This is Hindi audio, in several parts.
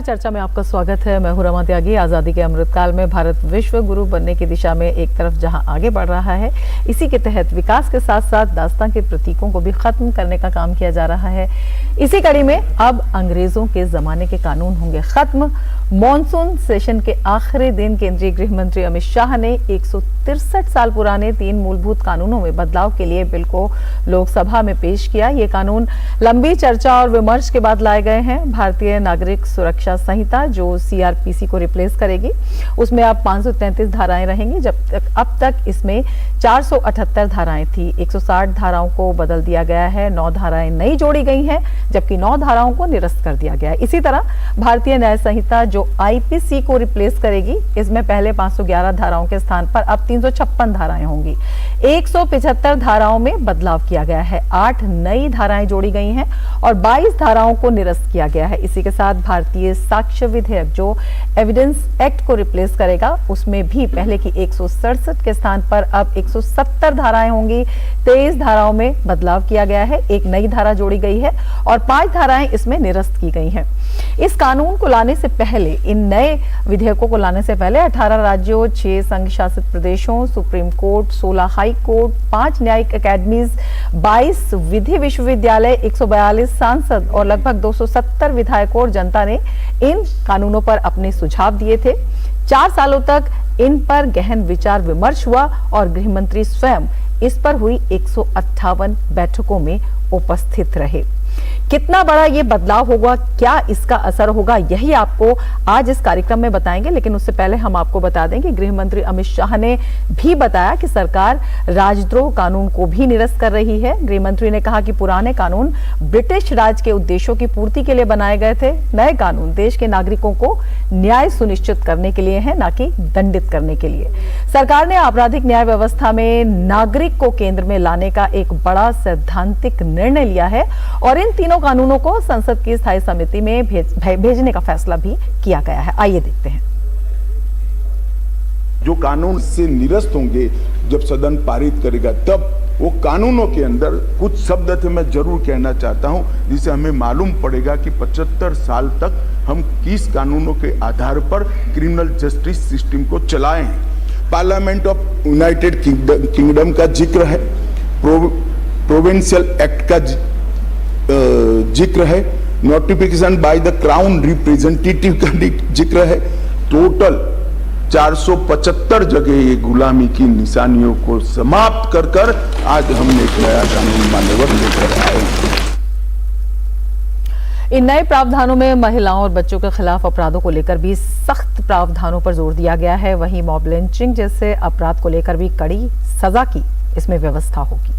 चर्चा में आपका स्वागत है। मैं हूं रमा त्यागी। आज़ादी के अमृतकाल में भारत विश्व गुरु बनने की दिशा में एक तरफ जहां आगे बढ़ रहा है, इसी के तहत विकास के साथ साथ दास्तां के प्रतीकों को भी खत्म करने का काम किया जा रहा है। इसी कड़ी में अब अंग्रेजों के जमाने के कानून होंगे खत्म। मॉनसून सेशन के आखिरी दिन केंद्रीय गृह मंत्री अमित शाह ने 163 साल पुराने 3 मूलभूत कानूनों में बदलाव के लिए बिल को लोकसभा में पेश किया। ये कानून लंबी चर्चा और विमर्श के बाद लाए गए हैं। भारतीय नागरिक सुरक्षा संहिता जो सीआरपीसी को रिप्लेस करेगी, उसमें अब 533 धाराएं रहेंगी, अब तक इसमें 478 धाराएं थी। 160 धाराओं को बदल दिया गया है, 9 धाराएं नई जोड़ी गई हैं, जबकि 9 धाराओं को निरस्त कर दिया गया है। इसी तरह भारतीय न्याय संहिता जो आईपीसी को रिप्लेस करेगी, इसमें पहले 511 धाराओं के स्थान पर अब 356 धाराएं होंगी। 175 धाराओं में बदलाव किया गया है, 8 नई धाराएं जोड़ी गई हैं और 22 धाराओं को निरस्त किया गया है। इसी के साथ भारतीय साक्ष्य विधेयक जो एविडेंस एक्ट को रिप्लेस करेगा, उसमें भी पहले की 167 के स्थान पर अब 170 धाराएं होंगी। 23 धाराओं में बदलाव किया गया है, एक नई धारा जोड़ी गई है और 5 धाराएं इसमें निरस्त की गई हैं। इस कानून को लाने से पहले, इन नए विधेयकों को लाने से पहले 18 राज्यों, 6 संघ शासित प्रदेशों, सुप्रीम कोर्ट, 16 हाई कोर्ट, 5 न्यायिक अकेडमीज, 22 विधि विश्वविद्यालय, 142 सांसद और लगभग 270 विधायकों और जनता ने इन कानूनों पर अपने सुझाव दिए थे। 4 सालों तक इन पर गहन विचार विमर्श हुआ और गृह मंत्री स्वयं इस पर हुई 158 बैठकों में उपस्थित रहे। कितना बड़ा ये बदलाव होगा, क्या इसका असर होगा, यही आपको आज इस कार्यक्रम में बताएंगे। लेकिन उससे पहले हम आपको बता दें कि गृह मंत्री अमित शाह ने भी बताया कि सरकार राजद्रोह कानून को भी निरस्त कर रही है। गृह मंत्री ने कहा कि पुराने कानून ब्रिटिश राज के उद्देश्यों की पूर्ति के लिए बनाए गए थे, नए कानून देश के नागरिकों को न्याय सुनिश्चित करने के लिए है, ना कि दंडित करने के लिए। सरकार ने आपराधिक न्याय व्यवस्था में नागरिक को केंद्र में लाने का एक बड़ा सैद्धांतिक निर्णय लिया है और इन तीनों कानूनों को संसद की स्थायी समिति में भेजने का फैसला भी किया गया है। आइए देखते हैं। जो कानून से निरस्त होंगे, जब सदन पारित करेगा, तब वो कानूनों के अंदर कुछ शब्द थे मैं जरूर कहना चाहता हूं, जिससे हमें मालूम पड़ेगा कि 75 साल तक हम किस कानूनों के आधार पर क्रिमिनल जस्टिस सिस्टम को चलाए हैं। पार्लियामेंट ऑफ यूनाइटेड किंगडम का जिक्र है, प्रोविंशियल एक्ट का जिक्र है, notification by the crown representative का जिक्र है। टोटल 475 जगह ये गुलामी की निशानियों को समाप्त कर आज हमने एक नया कानून मान्यवर लेकर आए। इन नए प्रावधानों में महिलाओं और बच्चों के खिलाफ अपराधों को लेकर भी सख्त प्रावधानों पर जोर दिया गया है। वहीं मॉब लिंचिंग जैसे अपराध को लेकर भी कड़ी सजा की इसमें व्यवस्था होगी।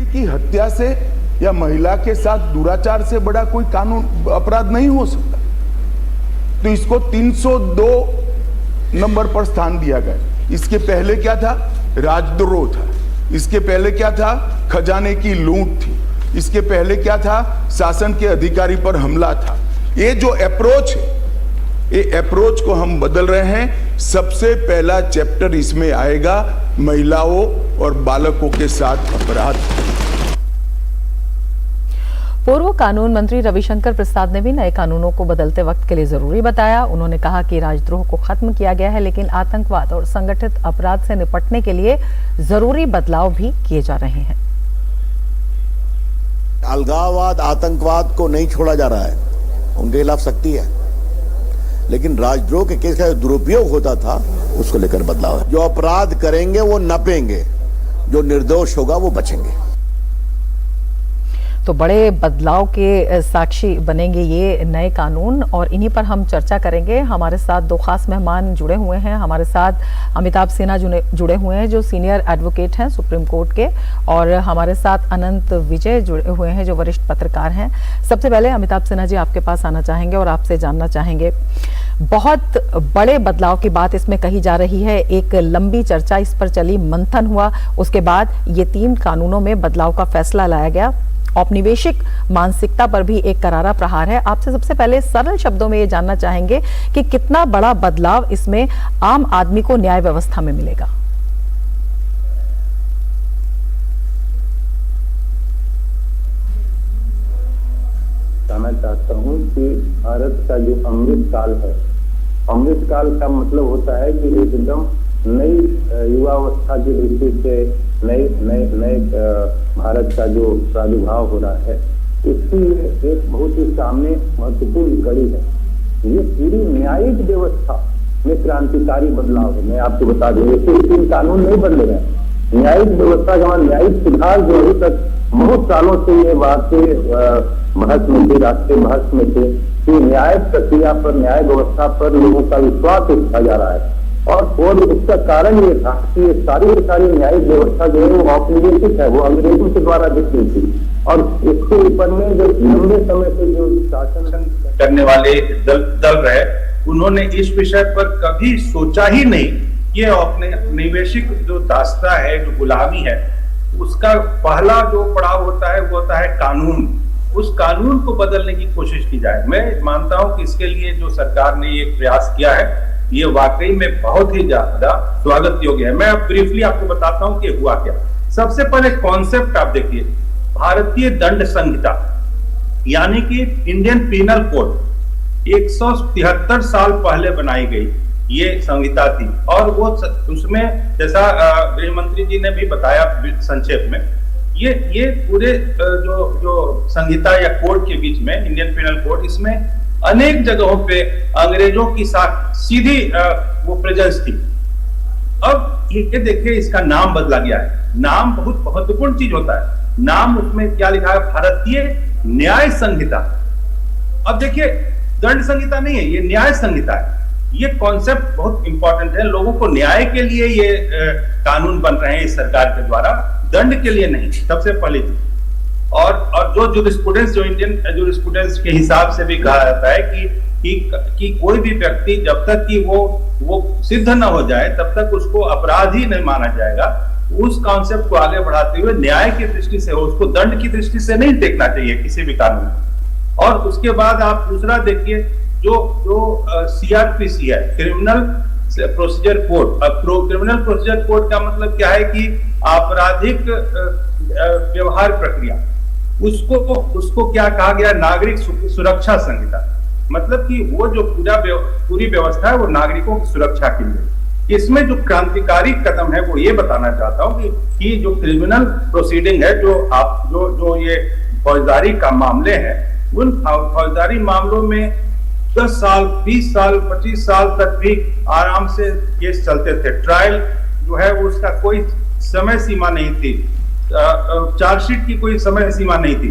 की हत्या से या महिला के साथ दुराचार से बड़ा कोई कानून अपराध नहीं हो सकता, तो इसको 302 नंबर पर स्थान दिया गया। इसके पहले क्या था? राजद्रोह था। इसके पहले क्या था? खजाने की लूट थी। इसके पहले क्या था? शासन के अधिकारी पर हमला था। ये जो अप्रोच है, ये अप्रोच को हम बदल रहे हैं। सबसे पहला चैप्टर इसमें आएगा महिलाओं और बालकों के साथ अपराध। पूर्व कानून मंत्री रविशंकर प्रसाद ने भी नए कानूनों को बदलते वक्त के लिए जरूरी बताया। उन्होंने कहा कि राजद्रोह को खत्म किया गया है, लेकिन आतंकवाद और संगठित अपराध से निपटने के लिए जरूरी बदलाव भी किए जा रहे हैं। अलगाववाद, आतंकवाद को नहीं छोड़ा जा रहा है, उनके खिलाफ सख्ती है, लेकिन राजद्रोह के केस का दुरुपयोग होता था, उसको लेकर बदलाव है। जो अपराध करेंगे वो नपेंगे, जो निर्दोष होगा वो बचेंगे। तो बड़े बदलाव के साक्षी बनेंगे ये नए कानून और इन्हीं पर हम चर्चा करेंगे। हमारे साथ 2 खास मेहमान जुड़े हुए हैं। हमारे साथ अमिताभ सिन्हा जुड़े हुए हैं जो सीनियर एडवोकेट हैं सुप्रीम कोर्ट के, और हमारे साथ अनंत विजय जुड़े हुए हैं जो वरिष्ठ पत्रकार हैं। सबसे पहले अमिताभ सिन्हा जी आपके पास आना चाहेंगे और आपसे जानना चाहेंगे, बहुत बड़े बदलाव की बात इसमें कही जा रही है। एक लंबी चर्चा इस पर चली, मंथन हुआ, उसके बाद ये 3 कानूनों में बदलाव का फैसला लाया गया। औपनिवेशिक मानसिकता पर भी एक करारा प्रहार है। आपसे सबसे पहले सरल शब्दों में ये जानना चाहेंगे कि कितना बड़ा बदलाव इसमें आम आदमी को न्याय व्यवस्था में मिलेगा। कहना चाहता हूं कि भारत का जो अमृत काल है, अमृत काल का मतलब होता है कि एकदम नई युवावस्था की दृष्टि से नए भारत का जो प्रादुर्भाव हो रहा है, इसकी एक बहुत ही सामने महत्वपूर्ण कड़ी है। ये पूरी न्यायिक व्यवस्था में क्रांतिकारी बदलाव है। मैं आपको बता दूं, ऐसे 3 कानून नहीं बदले गए। न्यायिक व्यवस्था का न्यायिक सुधार जो अभी तक बहुत सालों से ये बातें बहस में थे, राष्ट्रीय बहस में थे कि न्याय प्रक्रिया पर, न्याय व्यवस्था पर लोगों का विश्वास उठा जा रहा है। और इसका कारण ये था कि ये सारी न्यायिक व्यवस्था जो है वो औपनिवेशिक है, वो अंग्रेजों के द्वारा दी गई थी। और इसके ऊपर में जो लंबे समय से जो शासन करने वाले दल रहे, उन्होंने इस विषय पर कभी सोचा ही नहीं। ये औपनिवेशिक जो दास्ता है, जो गुलामी है, उसका पहला जो पड़ाव होता है वो होता है कानून। उस कानून को बदलने की कोशिश की जाए। मैं मानता हूं कि इसके लिए जो सरकार ने एक प्रयास किया है, ये वाकई में बहुत ही ज्यादा स्वागत योग्य है। मैं अब ब्रीफली आपको बताता हूं कि हुआ क्या। सबसे पहले कॉन्सेप्ट आप देखिए, भारतीय दंड संहिता यानी कि इंडियन पीनल कोड 173 साल पहले बनाई गई ये संहिता थी। और वो उसमें जैसा गृह मंत्री जी ने भी बताया संक्षेप में, ये पूरे जो संहिता या कोड के बीच में इंडियन पीनल कोड, इसमें अनेक जगहों पे अंग्रेजों की साथ सीधी वो प्रेजेंस थी। अब ये देखिए, इसका नाम बदला गया है। नाम बहुत महत्वपूर्ण चीज होता है। नाम उसमें क्या लिखा है? भारतीय न्याय संहिता। अब देखिए, दंड संहिता नहीं है, ये न्याय संहिता है। ये कॉन्सेप्ट बहुत इंपॉर्टेंट है। लोगों को न्याय के लिए ये कानून बन रहे हैं इस सरकार के द्वारा, दंड के लिए नहीं, सबसे पहली चीज। और जो जूरिस्प्रूडेंस, जो इंडियन जूरिस्प्रूडेंस के हिसाब से भी कहा जाता है कि कोई भी व्यक्ति जब तक कि वो सिद्ध न हो जाए तब तक उसको अपराधी नहीं माना जाएगा। उस कॉन्सेप्ट को आगे बढ़ाते हुए न्याय की दृष्टि से, उसको दंड की दृष्टि से नहीं देखना चाहिए किसी भी कानून। और उसके बाद आप दूसरा देखिए, जो CRPC है, क्रिमिनल प्रोसीजर कोड। अब क्रिमिनल प्रोसीजर कोड का मतलब क्या है कि आपराधिक व्यवहार प्रक्रिया, उसको क्या कहा गया? नागरिक सुरक्षा संहिता। मतलब कि वो जो पूरी व्यवस्था है वो नागरिकों की सुरक्षा के लिए। इसमें जो क्रांतिकारी कदम है वो ये बताना चाहता हूं कि जो क्रिमिनल प्रोसीडिंग है, जो ये फौजदारी का मामले हैं, उन फौजदारी मामलों में 10 साल, 20 साल, 25 साल तक भी आराम से केस चलते थे। ट्रायल जो है उसका कोई समय सीमा नहीं थी, चार्जशीट की कोई समय सीमा नहीं थी।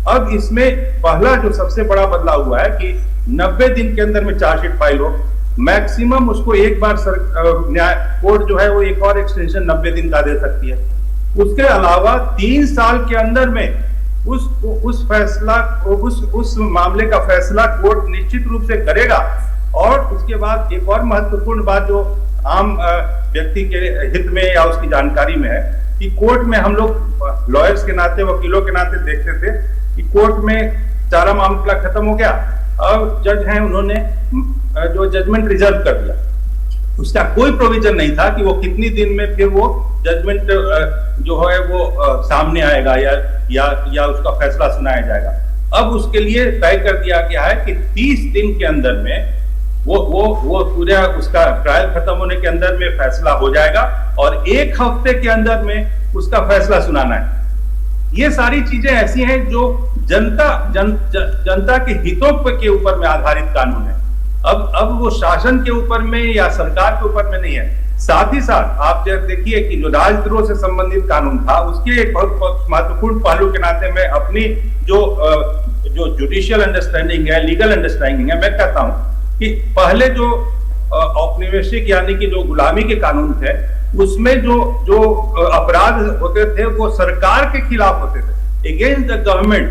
अब इसमें पहला जो सबसे बड़ा बदलाव हुआ है कि 90 दिन के अंदर में चार्जशीट फाइल हो, मैक्सिमम उसको एक बार न्याय कोर्ट जो है वो एक और एक्सटेंशन 90 दिन का दे सकती है। उसके अलावा 3 साल के अंदर में उस मामले का फैसला कोर्ट निश्चित रूप से करेगा। और उसके बाद एक और महत्वपूर्ण बात जो आम व्यक्ति के हित में या उसकी जानकारी में है कि कोर्ट में हम लोग लॉयर्स के नाते, वकीलों के नाते देखते थे कि कोर्ट में सारा मामला खत्म हो गया, अब जज हैं, उन्होंने जो जजमेंट रिजर्व कर दिया। उसका कोई प्रोविजन नहीं था कि वो कितनी दिन में फिर वो जजमेंट जो है वो सामने आएगा या उसका फैसला सुनाया जाएगा। अब उसके लिए तय कर दिया गया है कि 30 दिन के अंदर में वो पूरा उसका ट्रायल खत्म होने के अंदर में फैसला हो जाएगा और 1 हफ्ते के अंदर में उसका फैसला सुनाना है। ये सारी चीजें ऐसी हैं जो जनता के हितों के ऊपर में आधारित कानून है। अब वो शासन के ऊपर में या सरकार के ऊपर में नहीं है। साथ ही साथ आप देखिए कि जो राजद्रोह से संबंधित कानून था, उसके एक बहुत महत्वपूर्ण पहलू के नाते में अपनी जो जुडिशियल अंडरस्टैंडिंग है, लीगल अंडरस्टैंडिंग है, मैं कहता हूं कि पहले जो औपनिवेशिक यानी कि जो गुलामी के कानून थे, उसमें जो अपराध होते थे वो सरकार के खिलाफ होते थे, against the government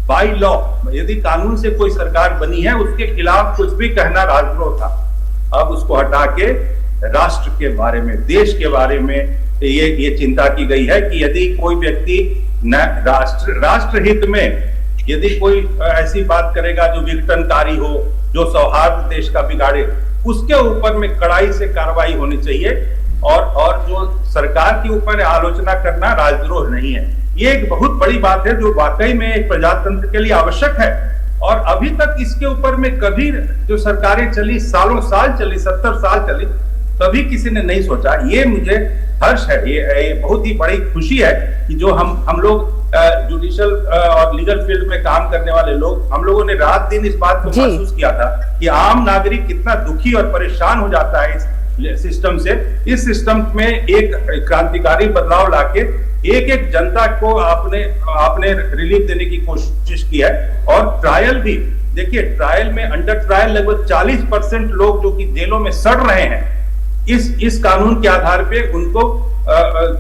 by law. यदि कानून से कोई सरकार बनी है उसके खिलाफ कुछ भी कहना राजद्रोह था। अब उसको हटा के राष्ट्र के बारे में, देश के बारे में ये चिंता की गई है कि यदि कोई व्यक्ति राष्ट्र हित में यदि कोई ऐसी बात करेगा जो विघटनकारी हो, जो सौहार्द देश का बिगाड़े, उसके ऊपर में कड़ाई से कार्रवाई होनी चाहिए। और जो सरकार के ऊपर आलोचना करना राजद्रोह नहीं है। ये एक बहुत बड़ी बात है जो वाकई में एक प्रजातंत्र के लिए आवश्यक है। और अभी तक इसके ऊपर में कभी जो सरकारें चली, सालों साल चली, 70 साल चली, कभी किसी ने नहीं सोचा। ये मुझे हर्ष है, ये बहुत ही बड़ी खुशी है कि जो हम लोग जुडिशियल और लीगल फील्ड में काम करने वाले लोग, हम लोगों ने रात दिन इस बात को महसूस किया था कि आम नागरिक कितना दुखी और परेशान हो जाता है इस सिस्टम से। इस सिस्टम में एक क्रांतिकारी बदलाव लाके एक जनता को आपने रिलीफ देने की कोशिश की है। और ट्रायल भी देखिए, ट्रायल में अंडर ट्रायल लगभग 40% लोग जो कि जेलों में सड़ रहे हैं, इस कानून के आधार पे उनको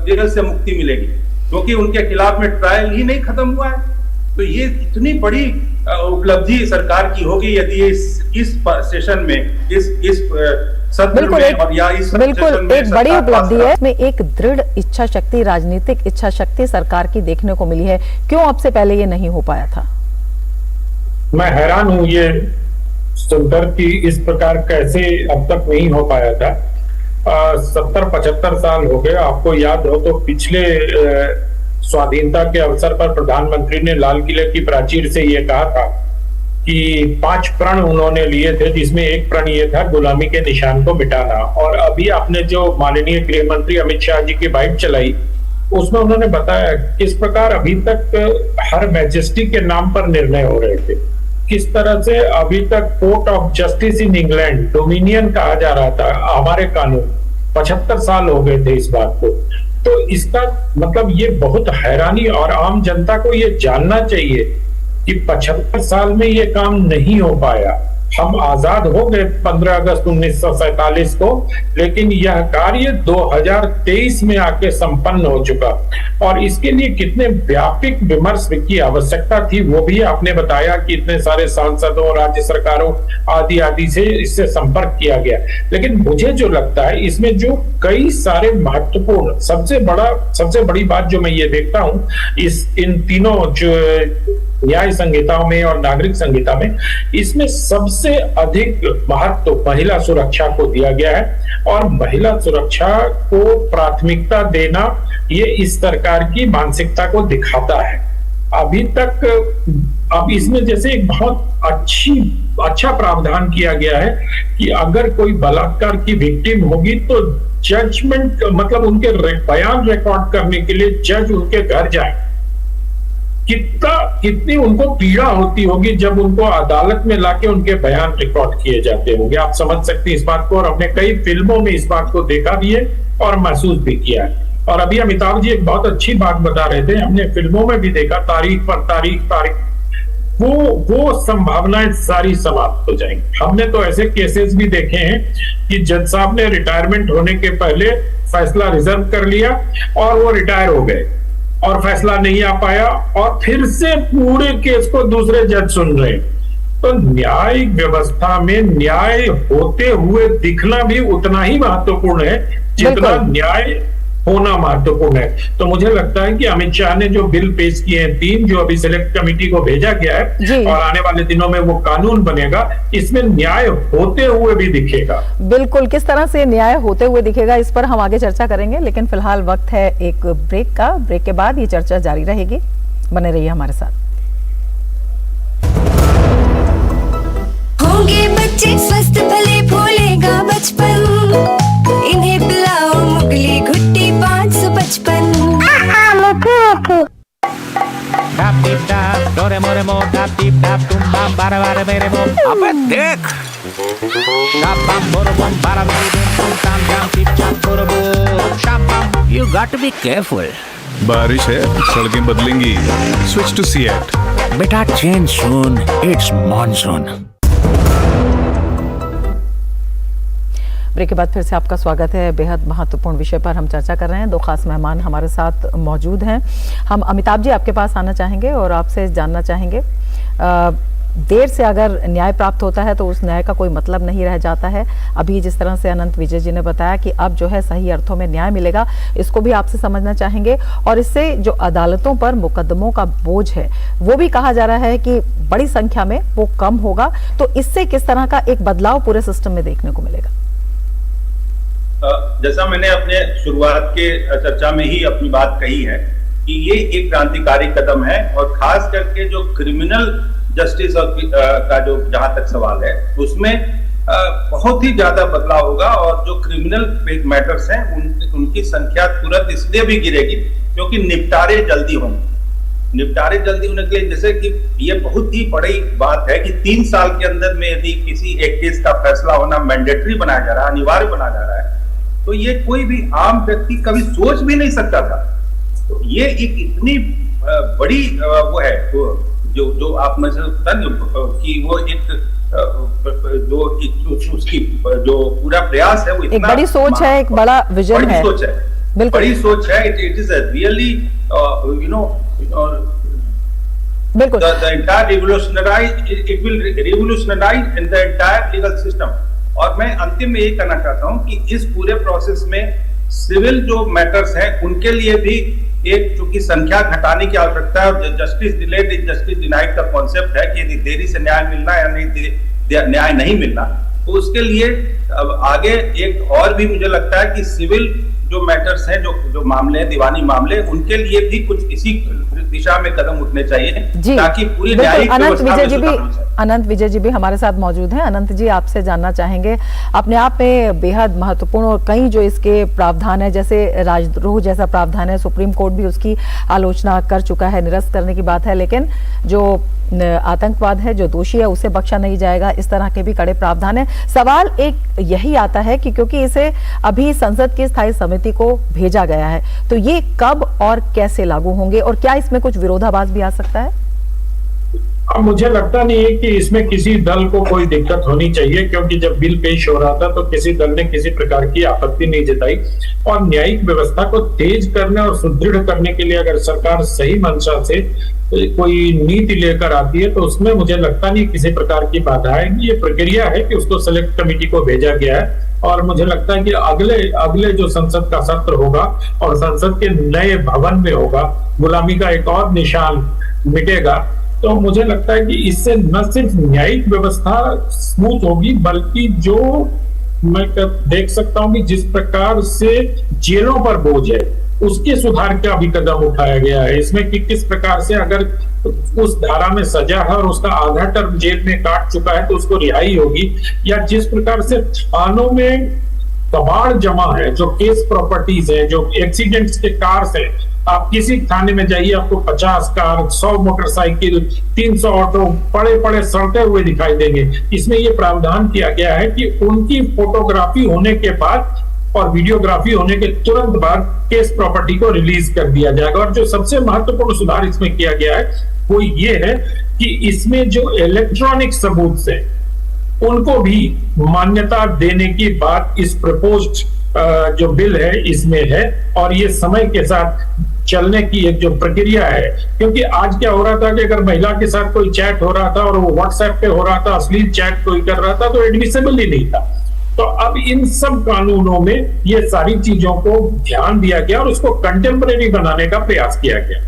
जेल से मुक्ति मिलेगी, क्योंकि उनके खिलाफ में ट्रायल ही नहीं खत्म हुआ है। तो ये इतनी बड़ी उपलब्धि सरकार की होगी यदि इस सेशन में, इस सत्र में और या इस बिल्कुल एक बड़ी उपलब्धि है। इसमें एक दृढ़ इच्छा शक्ति, राजनीतिक इच्छा शक्ति सरकार की देखने को मिली है। क्यों अब से पहले ये नहीं हो पाया था? मैं हैरान हूं ये सुनकर कि इस प्रकार कैसे अब तक नहीं हो पाया था। 70-75 साल हो गए। आपको याद हो तो पिछले स्वाधीनता के अवसर पर प्रधानमंत्री ने लाल किले की प्राचीर से ये कहा था कि 5 प्रण उन्होंने लिए थे, जिसमें एक प्रण ये था गुलामी के निशान को मिटाना। और अभी आपने जो माननीय गृह मंत्री अमित शाह जी की बाइट चलाई, उसमें उन्होंने बताया किस प्रकार अभी तक हर मैजेस्टी के नाम पर निर्णय हो रहे थे, किस तरह से अभी तक court of justice in England dominion कहा जा रहा था हमारे कानून। 75 साल हो गए थे इस बात को। तो इसका मतलब ये बहुत हैरानी, और आम जनता को ये जानना चाहिए कि 75 साल में ये काम नहीं हो पाया। हम आजाद हो गए 15 अगस्त 1947 को, लेकिन यह कार्य 2023 में आके संपन्न हो चुका। और इसके लिए कितने व्यापक विमर्श की आवश्यकता थी वो भी आपने बताया कि इतने सारे सांसदों, राज्य सरकारों आदि आदि से इससे संपर्क किया गया। लेकिन मुझे जो लगता है इसमें जो कई सारे महत्वपूर्ण, सबसे बड़ी बात जो मैं ये देखता हूं इन तीनों जो न्याय संहिताओं में और नागरिक संहिता में, इसमें सबसे अधिक महत्व महिला सुरक्षा को दिया गया है। और महिला सुरक्षा को प्राथमिकता देना ये इस सरकार की मानसिकता को दिखाता है। अभी तक अब इसमें जैसे एक बहुत अच्छा प्रावधान किया गया है कि अगर कोई बलात्कार की विक्टिम होगी तो जजमेंट, मतलब उनके बयान रिकॉर्ड करने के लिए जज उनके घर जाए। कितनी उनको पीड़ा होती होगी जब उनको अदालत में लाके उनके बयान रिकॉर्ड किए जाते होंगे। आप समझ सकते हैं इस बात को, और हमने कई फिल्मों में इस बात को देखा भी है और महसूस भी किया है। और अभी अमिताभ जी एक बहुत अच्छी बात बता रहे थे, हमने फिल्मों में भी देखा, तारीख पर तारीख, वो संभावनाएं सारी समाप्त हो जाएंगी। हमने तो ऐसे केसेस भी देखे हैं कि जज साहब ने रिटायरमेंट होने के पहले फैसला रिजर्व कर लिया और वो रिटायर हो गए और फैसला नहीं आ पाया, और फिर से पूरे केस को दूसरे जज सुन रहे। तो न्यायिक व्यवस्था में न्याय होते हुए दिखना भी उतना ही महत्वपूर्ण है जितना न्याय होना महत्वपूर्ण है। तो मुझे लगता है कि अमित शाह ने जो बिल पेश किए हैं 3, जो अभी सिलेक्ट कमेटी को भेजा गया है और आने वाले दिनों में वो कानून बनेगा, इसमें न्याय होते हुए भी दिखेगा। बिल्कुल, किस तरह से न्याय होते हुए दिखेगा इस पर हम आगे चर्चा करेंगे, लेकिन फिलहाल वक्त है एक ब्रेक का। ब्रेक के बाद ये चर्चा जारी रहेगी, बने रहिए हमारे साथ। होंगे बच्चे स्वस्थ भले फूलेगा बचपन, इन्हें पिलाओ मुगली घुट्टी 555। अबे देख, you got to be careful. बारिश है, सड़कें बदलेंगी। Switch to Seat. बेटा change soon, it's monsoon. Break के बाद फिर से आपका स्वागत है। बेहद महत्वपूर्ण विषय पर हम चर्चा कर रहे हैं। 2 खास मेहमान हमारे साथ मौजूद हैं। हम अमिताभ जी आपके पास आना चाहेंगे और आपसे जानना चाहेंगे, देर से अगर न्याय प्राप्त होता है तो उस न्याय का कोई मतलब नहीं रह जाता है। अभी जिस तरह से अनंत विजय जी ने बताया कि अब जो है सही अर्थों में न्याय मिलेगा, इसको भी आपसे समझना चाहेंगे। और इससे जो अदालतों पर मुकदमों का बोझ है वो भी कहा जा रहा है कि बड़ी संख्या में वो कम होगा। तो इससे किस तरह का एक बदलाव पूरे सिस्टम में देखने को मिलेगा? जैसा मैंने अपने शुरुआत के चर्चा में ही अपनी बात कही है कि ये एक क्रांतिकारी कदम है, और खास करके जो क्रिमिनल जस्टिस का जो जहां तक सवाल है उसमें बहुत ही ज्यादा बदलाव होगा और जो क्रिमिनल मैटर्स हैं उनकी संख्या तुरंत इसलिए भी गिरेगी क्योंकि निपटारे जल्दी होंगे। निपटारे जल्दी होने के लिए जैसे कि ये बहुत ही बड़ी बात है कि 3 साल के अंदर में यदि किसी एक केस का फैसला होना मैंडेटरी बनाया जा रहा है, अनिवार्य बनाया जा रहा है, तो ये कोई भी आम व्यक्ति कभी सोच भी नहीं सकता था। तो ये एक इतनी बड़ी वो है जो आप में से कि वो एक जो उसकी जो पूरा प्रयास है वो इतना एक बड़ी सोच है, एक बड़ा विजन है, सोच है, बिल्कुल बड़ी सोच है। इट इज रियली बिल्कुल the entire it will revolutionize in the entire legal system। और मैं अंतिम में यही कहना चाहता हूं कि इस पूरे प्रोसेस में सिविल जो मैटर्स हैं उनके लिए भी एक चूंकि संख्या घटाने की आवश्यकता है और justice delayed is justice denied का कॉन्सेप्ट है कि यदि देरी से न्याय मिलना या नहीं न्याय नहीं मिलना, तो उसके लिए अब आगे एक और भी मुझे लगता है कि सिविल जो मैटर्स हैं जो मामले हैं, दीवानी मामले, उनके लिए भी कुछ इसी दिशा में कदम उठने चाहिए ताकि पूरी न्यायिक अनंत विजय जी भी हमारे साथ मौजूद हैं। अनंत जी, आपसे जानना चाहेंगे, अपने आप में बेहद महत्वपूर्ण और कई जो इसके प्रावधान है, जैसे राजद्रोह जैसा प्रावधान है, सुप्रीम कोर्ट भी उसकी आलोचना कर चुका है, निरस्त करने की बात है, लेकिन जो आतंकवाद है, जो दोषी है, उसे बख्शा नहीं जाएगा, इस तरह के भी कड़े प्रावधान है। सवाल एक यही आता है कि क्योंकि इसे अभी संसद की स्थायी समिति को भेजा गया है, तो ये कब और कैसे लागू होंगे और क्या इसमें कुछ विरोधाभास भी आ सकता है? अब मुझे लगता नहीं है कि इसमें किसी दल को कोई दिक्कत होनी चाहिए, क्योंकि जब बिल पेश हो रहा था तो किसी दल ने किसी प्रकार की आपत्ति नहीं जताई। और न्यायिक व्यवस्था को तेज करने और सुदृढ़ करने के लिए अगर सरकार सही मंशा से कोई नीति लेकर आती है तो उसमें मुझे लगता नहीं किसी प्रकार की बाधा आएगी। ये प्रक्रिया है कि उसको सेलेक्ट कमेटी को भेजा गया है और मुझे लगता है कि अगले जो संसद का सत्र होगा और संसद के नए भवन में होगा, गुलामी का एक और निशान मिटेगा। तो मुझे लगता है कि इससे न सिर्फ न्यायिक व्यवस्था स्मूथ होगी, बल्कि जो मैं देख सकता हूं कि जिस प्रकार से जेलों पर बोझ है उसके सुधार का भी कदम उठाया गया है इसमें, कि किस प्रकार से अगर उस धारा में सजा है और उसका आधा टर्म जेल में काट चुका है तो उसको रिहाई होगी, या जिस प्रकार से थानों में कबाड़ जमा है, जो केस प्रॉपर्टीज है, जो एक्सीडेंट्स के कार्स है, आप किसी थाने में जाइए आपको 50 कार, 100 मोटरसाइकिल, 300 ऑटो पड़े सड़ते हुए दिखाई देंगे। इसमें यह प्रावधान किया गया है कि उनकी फोटोग्राफी होने के बाद और वीडियोग्राफी होने के तुरंत बाद केस प्रॉपर्टी को रिलीज कर दिया जाएगा। और जो सबसे महत्वपूर्ण सुधार इसमें किया गया है वो ये है कि इसमें जो इलेक्ट्रॉनिक सबूत है उनको भी मान्यता देने की बात इस प्रपोज्ड जो बिल है इसमें है, और ये समय के साथ चलने की एक जो प्रक्रिया है, क्योंकि आज क्या हो रहा था कि अगर महिला के साथ कोई चैट हो रहा था और वो व्हाट्सएप पे हो रहा था, अश्लील चैट कोई कर रहा था, तो एडमिसेबल ही नहीं था। तो अब इन सब कानूनों में ये सारी चीजों को ध्यान दिया गया और उसको कंटेम्परेरी बनाने का प्रयास किया गया।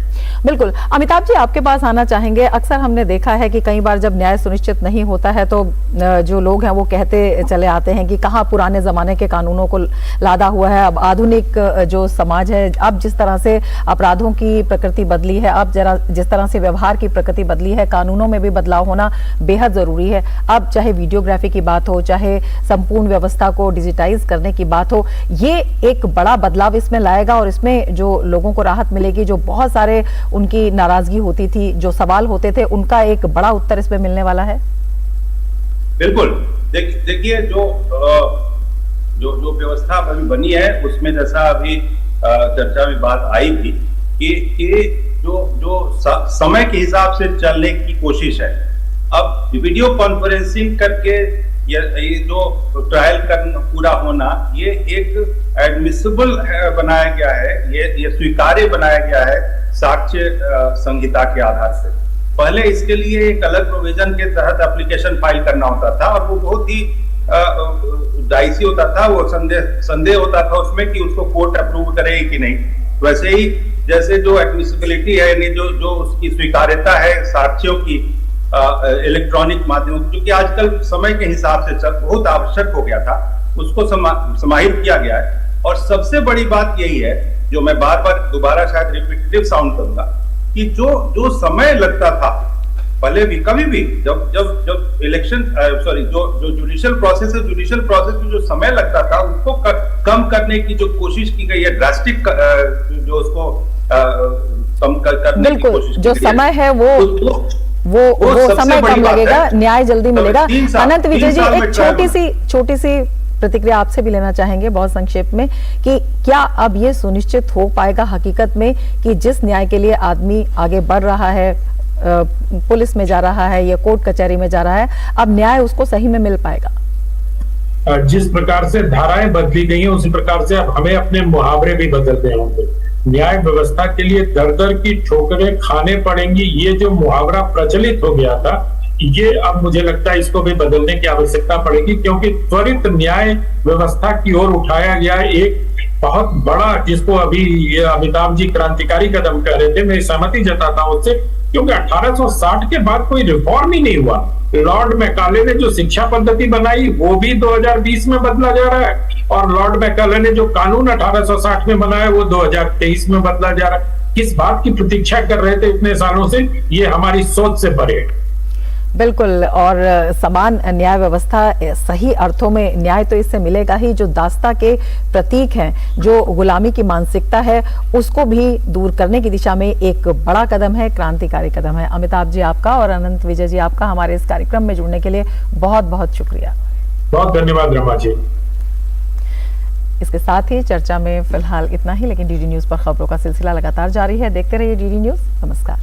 बिल्कुल। अमिताभ जी, आपके पास आना चाहेंगे। अक्सर हमने देखा है कि कई बार जब न्याय सुनिश्चित नहीं होता है तो जो लोग हैं वो कहते चले आते हैं कि कहाँ पुराने जमाने के कानूनों को लादा हुआ है, अब आधुनिक जो समाज है, अब जिस तरह से अपराधों की प्रकृति बदली है, अब जरा जिस तरह से व्यवहार की प्रकृति बदली है, कानूनों में भी बदलाव होना बेहद जरूरी है। अब चाहे वीडियोग्राफी की बात हो, चाहे संपूर्ण व्यवस्था को डिजिटाइज करने की बात हो, ये एक बड़ा बदलाव इसमें लाएगा और इसमें जो लोगों को राहत मिलेगी, जो बहुत सारे उनकी नाराजगी होती थी, जो सवाल होते थे, उनका एक बड़ा उत्तर इसमें मिलने वाला है। बिल्कुल। देखिए जो व्यवस्था अभी बनी है उसमें जैसा अभी चर्चा में बात आई थी कि जो समय के हिसाब से चलने की कोशिश है। अब वीडियो कॉन्फ्रेंसिंग करके ये जो ट्रायल का पूरा होना, ये एक एडमिसिबल बनाया गया है, ये स्वीकार्य बनाया गया है साक्ष्य संहिता के आधार से। पहले इसके लिए एक अलग प्रोविजन के तहत एप्लीकेशन फाइल करना होता था और वो बहुत ही डाइसी होता था, वो संदेह होता था उसमें कि उसको कोर्ट अप्रूव करेगी कि नहीं। वैसे ही जैसे जो एडमिसिबिलिटी है, यानी जो उसकी स्वीकार्यता है साक्ष्यों की इलेक्ट्रॉनिक माध्यमों, क्योंकि आजकल समय के हिसाब से बहुत आवश्यक हो गया था, उसको समाहित किया गया है। और सबसे बड़ी बात यही है, जो मैं बार बार दोबारा शायद रिपीटेटिव साउंड करूंगा, कि जो समय लगता था भले भी कभी भी जब इलेक्शन जो जुडिशियल प्रोसेस है, जुडिशियल प्रोसेस में जो समय लगता था उसको कम करने की जो कोशिश की गई है, ड्रास्टिक जो उसको कम करने की कोशिश जो समय है वो समय कम लगेगा, न्याय जल्दी मिलेगा। अनंत विजय जी, एक छोटी सी प्रतिक्रिया आपसे भी लेना चाहेंगे बहुत संक्षेप में कि क्या अब ये सुनिश्चित हो पाएगा हकीकत में कि जिस न्याय के लिए आदमी आगे बढ़ रहा है, पुलिस में जा रहा है या कोर्ट कचहरी में जा रहा है, अब न्याय उसको सही में मिल पाएगा? जिस प्रकार से धाराएं बदली गई हैं उसी प्रकार से अब हमें अपने मुहावरे भी बदलते होंगे। न्याय व्यवस्था के लिए दर दर की ठोकरें खाने पड़ेंगी, ये जो मुहावरा प्रचलित हो गया था, ये अब मुझे लगता है इसको भी बदलने की आवश्यकता पड़ेगी, क्योंकि त्वरित न्याय व्यवस्था की ओर उठाया गया एक बहुत बड़ा, जिसको अभी अमिताभ जी क्रांतिकारी कदम कह रहे थे, मैं सहमति जताता हूं उससे, क्योंकि 1860 के बाद कोई रिफॉर्म ही नहीं हुआ। लॉर्ड मैकाले ने जो शिक्षा पद्धति बनाई वो भी 2020 में बदला जा रहा है, और लॉर्ड मैकाले ने जो कानून 1860 में बनाया वो 2023 में बदला जा रहा है। किस बात की प्रतीक्षा कर रहे थे इतने सालों से, ये हमारी सोच से परे है। बिल्कुल, और समान न्याय व्यवस्था, सही अर्थों में न्याय तो इससे मिलेगा ही। जो दास्ता के प्रतीक हैं, जो गुलामी की मानसिकता है, उसको भी दूर करने की दिशा में एक बड़ा कदम है, क्रांतिकारी कदम है। अमिताभ जी आपका और अनंत विजय जी आपका हमारे इस कार्यक्रम में जुड़ने के लिए बहुत बहुत शुक्रिया। बहुत धन्यवाद रमा जी। इसके साथ ही चर्चा में फिलहाल इतना ही, लेकिन डीडी न्यूज पर खबरों का सिलसिला लगातार जारी है। देखते रहिए डीडी न्यूज। नमस्कार।